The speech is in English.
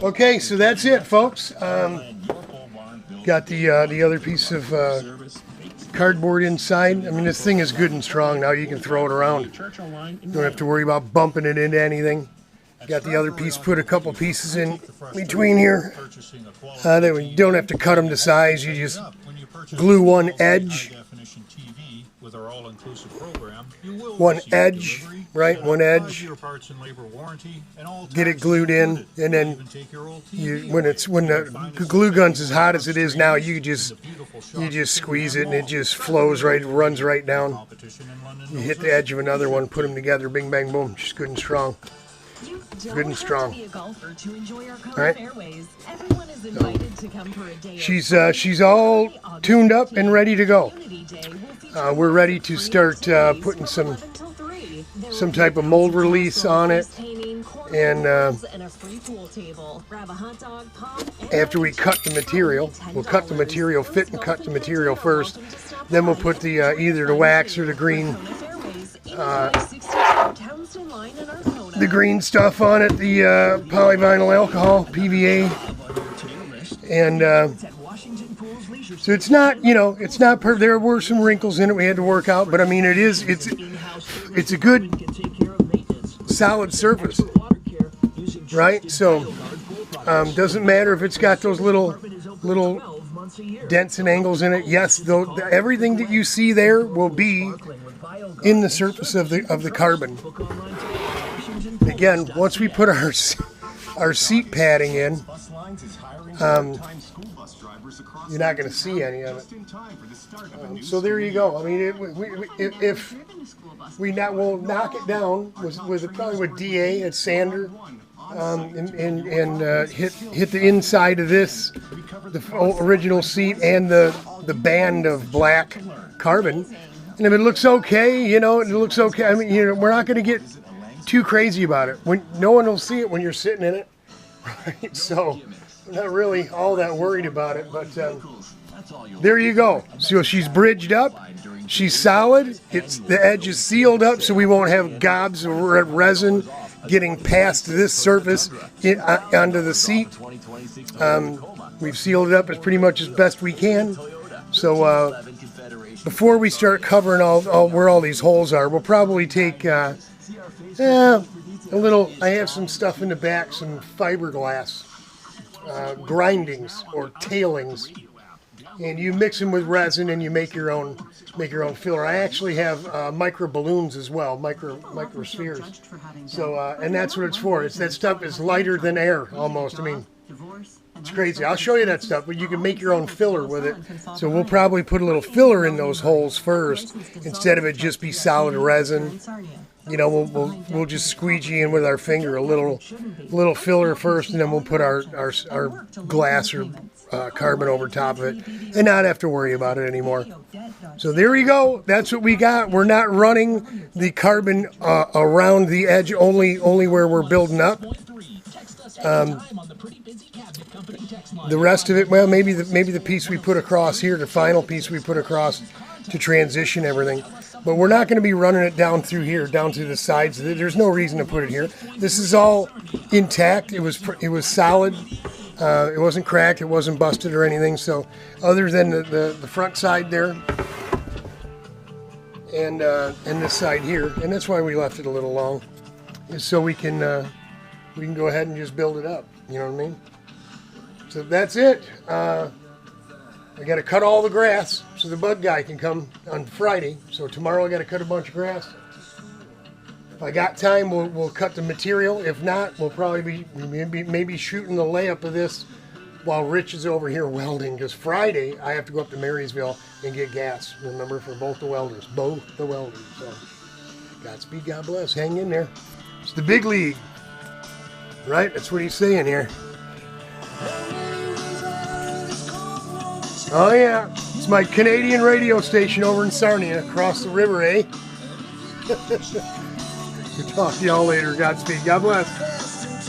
Okay, so that's it, folks. Got the other piece of cardboard inside. I mean, this thing is good and strong. Now you can throw it around. Don't have to worry about bumping it into anything. Got the other piece, put a couple pieces in between here. That we don't have to cut them to size. You just glue one edge. One edge, right? One edge. Get it glued in, and then when the glue gun's as hot as it is now, you just squeeze it and it just flows right, runs right down. You hit the edge of another one, put them together, bing bang boom, just good and strong. Good and strong. All right. She's all tuned up and ready to go. We're ready to start putting some type of mold release on it, and after we cut the material, we'll cut the material, fit and cut the material first. Then we'll put the either the wax or the green stuff on it, the polyvinyl alcohol, PVA, and so it's not, it's not perfect. There were some wrinkles in it we had to work out, but I mean, it's a good solid surface, right? So doesn't matter if it's got those little dents and angles in it. Yes, though, everything that you see there will be in the surface of the carbon. Again, once we put our seat padding in, you're not going to see any of it. So there you go. I mean, if we'll knock it down probably with DA at sander, and hit the inside of this, the original seat, and the band of black carbon. And if it looks okay, it looks okay. I mean, we're not going to get too crazy about it. No one will see it when you're sitting in it, right? So I'm not really all that worried about it, but there you go. So she's bridged up, she's solid. The edge is sealed up, so we won't have gobs of resin getting past this surface onto the seat. We've sealed it up as pretty much as best we can. So before we start covering all where all these holes are, we'll probably take a little. I have some stuff in the back, some fiberglass grindings or tailings, and you mix them with resin and you make your own filler. I actually have micro balloons as well, microspheres. So and that's what it's for. That stuff is lighter than air almost. I mean, it's crazy. I'll show you that stuff, but you can make your own filler with it. So we'll probably put a little filler in those holes first instead of it just be solid resin. We'll just squeegee in with our finger a little filler first, and then we'll put our glass or carbon over top of it and not have to worry about it anymore. So there you go. That's what we got. We're not running the carbon around the edge, only where we're building up. The rest of it, well, maybe the piece we put across here, the final piece we put across to transition everything. But we're not going to be running it down through here, down through the sides. There's no reason to put it here. This is all intact. It was solid. It wasn't cracked. It wasn't busted or anything. So other than the front side there and this side here, and that's why we left it a little long, is so we can go ahead and just build it up. You know what I mean? So that's it. I got to cut all the grass so the bud guy can come on Friday. So tomorrow I got to cut a bunch of grass. If I got time, we'll cut the material. If not, we'll probably be maybe shooting the layup of this while Rich is over here welding. Because Friday I have to go up to Marysville and get gas. Remember, for both the welders. So Godspeed, God bless. Hang in there. It's the big league, right? That's what he's saying here. Oh yeah, it's my Canadian radio station over in Sarnia, across the river, eh? We'll talk to y'all later. Godspeed. God bless.